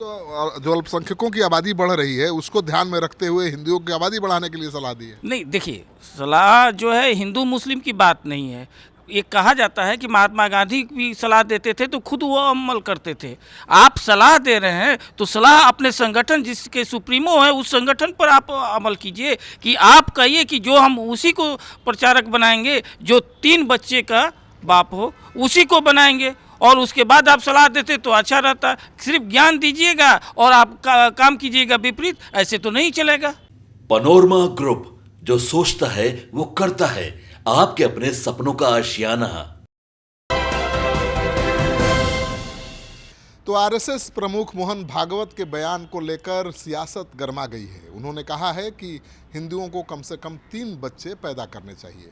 तो जो अल्पसंख्यकों की आबादी बढ़ रही है उसको ध्यान में रखते हुए हिंदुओं की आबादी बढ़ाने के लिए सलाह दी है। नहीं, देखिए, सलाह जो है हिंदू मुस्लिम की बात नहीं है। ये कहा जाता है कि महात्मा गांधी भी सलाह देते थे तो खुद वो अमल करते थे। आप सलाह दे रहे हैं तो सलाह अपने संगठन जिसके सुप्रीमो है उस संगठन पर आप अमल कीजिए कि आप कहिए कि जो हम उसी को प्रचारक बनाएंगे जो 3 बच्चे का बाप हो उसी को बनाएंगे, और उसके बाद आप सलाह देते तो अच्छा रहता। सिर्फ ज्ञान दीजिएगा और आप काम कीजिएगा विपरीत, ऐसे तो नहीं चलेगा। पनोरमा ग्रुप, जो सोचता है वो करता है, आपके अपने सपनों का आशियाना। तो आरएसएस प्रमुख मोहन भागवत के बयान को लेकर सियासत गर्मा गई है। उन्होंने कहा है कि हिंदुओं को कम से कम 3 बच्चे पैदा करने चाहिए।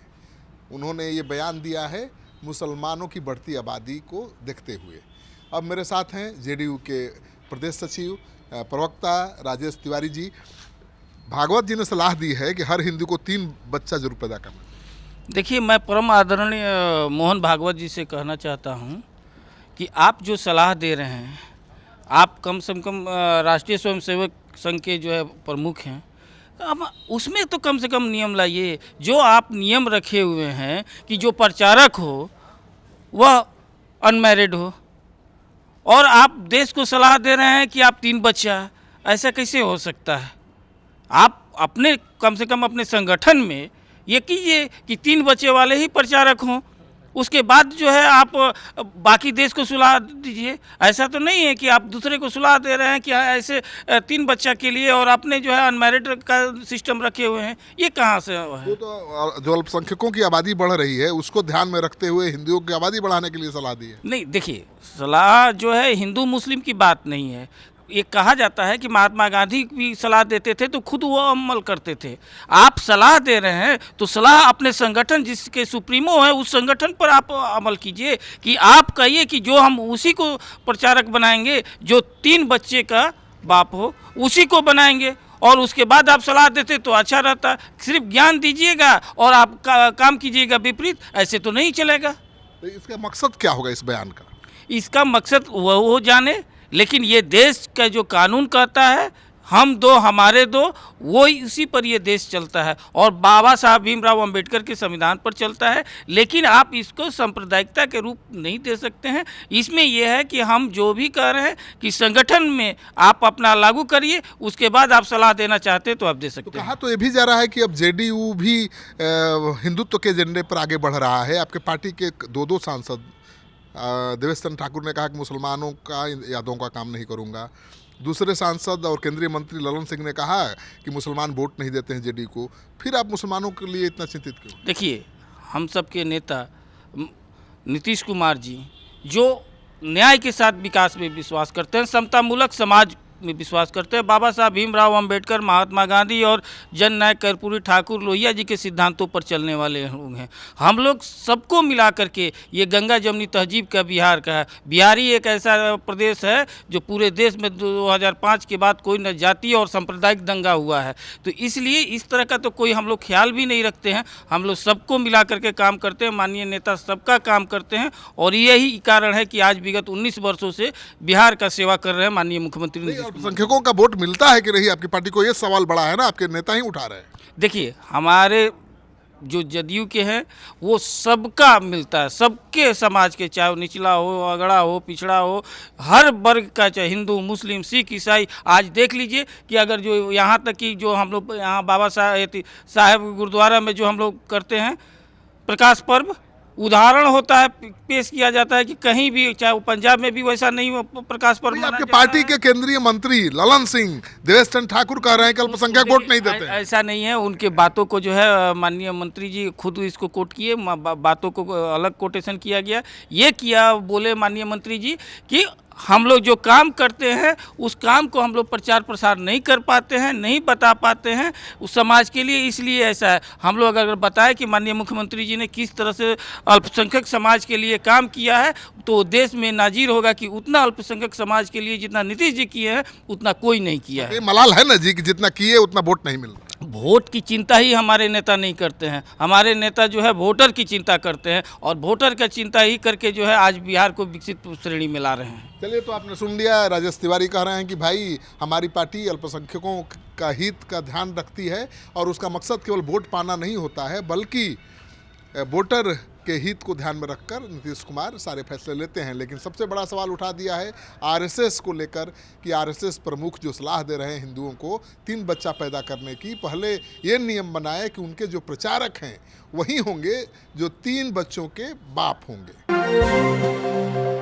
उन्होंने ये बयान दिया है मुसलमानों की बढ़ती आबादी को देखते हुए। अब मेरे साथ हैं जेडीयू के प्रदेश सचिव प्रवक्ता राजेश तिवारी जी। भागवत जी ने सलाह दी है कि हर हिंदू को 3 बच्चा जरूर पैदा करना चाहिए। देखिए, मैं परम आदरणीय मोहन भागवत जी से कहना चाहता हूं कि आप जो सलाह दे रहे हैं, आप कम से कम राष्ट्रीय स्वयंसेवक संघ के जो है प्रमुख हैं, अब उसमें तो कम से कम नियम लाइए। जो आप नियम रखे हुए हैं कि जो प्रचारक हो वह अनमैरिड हो, और आप देश को सलाह दे रहे हैं कि आप 3 बच्चा, ऐसा कैसे हो सकता है? आप अपने कम से कम अपने संगठन में ये कीजिए कि 3 बच्चे वाले ही प्रचारक हों, उसके बाद जो है आप बाकी देश को सुलह दीजिए। ऐसा तो नहीं है कि आप दूसरे को सुलह दे रहे हैं कि ऐसे 3 बच्चा के लिए और अपने जो है अनमैरिड का सिस्टम रखे हुए हैं। ये कहाँ से है? तो जो अल्पसंख्यकों की आबादी बढ़ रही है उसको ध्यान में रखते हुए हिंदुओं की आबादी बढ़ाने के लिए सलाह दी है। नहीं, देखिए, सलाह जो है हिंदू मुस्लिम की बात नहीं है। ये कहा जाता है कि महात्मा गांधी भी सलाह देते थे तो खुद वो अमल करते थे। आप सलाह दे रहे हैं तो सलाह अपने संगठन जिसके सुप्रीमो है उस संगठन पर आप अमल कीजिए कि आप कहिए कि जो हम उसी को प्रचारक बनाएंगे जो 3 बच्चे का बाप हो उसी को बनाएंगे, और उसके बाद आप सलाह देते तो अच्छा रहता। सिर्फ ज्ञान दीजिएगा और आप काम कीजिएगा विपरीत, ऐसे तो नहीं चलेगा। तो इसका मकसद क्या होगा इस बयान का? इसका मकसद वो जाने, लेकिन ये देश का जो कानून कहता है हम दो हमारे दो, वो उसी पर ये देश चलता है और बाबा साहब भीमराव अंबेडकर के संविधान पर चलता है। लेकिन आप इसको सांप्रदायिकता के रूप नहीं दे सकते हैं। इसमें यह है कि हम जो भी कह रहे हैं कि संगठन में आप अपना लागू करिए, उसके बाद आप सलाह देना चाहते हैं तो आप दे सकते तो हैं। कहा तो ये भी जा रहा है कि अब जेडीयू भी हिंदुत्व के एजेंडे पर आगे बढ़ रहा है। आपके पार्टी के 2 सांसद देवेश चंद्र ठाकुर ने कहा कि मुसलमानों का यादों का काम नहीं करूंगा। दूसरे सांसद और केंद्रीय मंत्री ललन सिंह ने कहा कि मुसलमान वोट नहीं देते हैं जेडीयू को। फिर आप मुसलमानों के लिए इतना चिंतित क्यों? देखिए, हम सब के नेता नीतीश कुमार जी जो न्याय के साथ विकास में विश्वास करते हैं, समतामूलक समाज में विश्वास करते हैं, बाबा साहब भीमराव अंबेडकर, महात्मा गांधी और जननायक कर्पूरी ठाकुर लोहिया जी के सिद्धांतों पर चलने वाले लोग हैं। हम लोग सबको मिला करके ये गंगा जमुनी तहजीब का बिहार का है। बिहारी एक ऐसा प्रदेश है जो पूरे देश में 2005 के बाद कोई न जातीय और सांप्रदायिक दंगा हुआ है, तो इसलिए इस तरह का तो कोई हम लोग ख्याल भी नहीं रखते हैं। हम लोग सबको मिला करके काम करते हैं, माननीय नेता सबका काम करते हैं, और यही कारण है कि आज विगत 19 वर्षों से बिहार का सेवा कर रहे हैं माननीय मुख्यमंत्री। अल्पसंख्यकों का वोट मिलता है कि नहीं आपकी पार्टी को? ये सवाल बड़ा है ना, आपके नेता ही उठा रहे हैं। देखिए, हमारे जो जदयू के हैं वो सबका मिलता है, सबके समाज के, चाहे निचला हो, अगड़ा हो, पिछड़ा हो, हर वर्ग का, चाहे हिंदू मुस्लिम सिख ईसाई। आज देख लीजिए कि अगर जो यहाँ तक कि जो हम लोग यहाँ बाबा साहब गुरुद्वारा में जो हम लोग करते हैं प्रकाश पर्व, उदाहरण होता है, पेश किया जाता है कि कहीं भी, चाहे वो पंजाब में भी वैसा नहीं हो प्रकाश पर्व। आपके पार्टी के केंद्रीय मंत्री ललन सिंह, देवेश चंद्र ठाकुर कह रहे हैं कि अल्पसंख्यक वोट नहीं देते। ऐसा नहीं है, उनके बातों को जो है माननीय मंत्री जी खुद इसको कोट किए, बातों को अलग कोटेशन किया गया। ये किया, बोले माननीय मंत्री जी कि हम लोग जो काम करते हैं उस काम को हम लोग प्रचार प्रसार नहीं कर पाते हैं, नहीं बता पाते हैं उस समाज के लिए, इसलिए ऐसा है। हम लोग अगर बताएं कि माननीय मुख्यमंत्री जी ने किस तरह से अल्पसंख्यक समाज के लिए काम किया है तो देश में नाजीर होगा कि उतना अल्पसंख्यक समाज के लिए जितना नीतीश जी किए हैं उतना कोई नहीं किया है। ये मलाल है ना जी कि जितना किए उतना वोट नहीं मिल रहा। वोट की चिंता ही हमारे नेता नहीं करते हैं। हमारे नेता जो है वोटर की चिंता करते हैं और वोटर का चिंता ही करके जो है आज बिहार को विकसित श्रेणी में ला रहे हैं। चलिए, तो आपने सुन लिया, राजेश तिवारी कह रहे हैं कि भाई हमारी पार्टी अल्पसंख्यकों का हित का ध्यान रखती है और उसका मकसद केवल वोट पाना नहीं होता है, बल्कि वोटर के हित को ध्यान में रखकर नीतीश कुमार सारे फैसले लेते हैं। लेकिन सबसे बड़ा सवाल उठा दिया है आरएसएस को लेकर कि आरएसएस प्रमुख जो सलाह दे रहे हैं हिंदुओं को 3 बच्चा पैदा करने की, पहले ये नियम बनाए कि उनके जो प्रचारक हैं वही होंगे जो 3 बच्चों के बाप होंगे।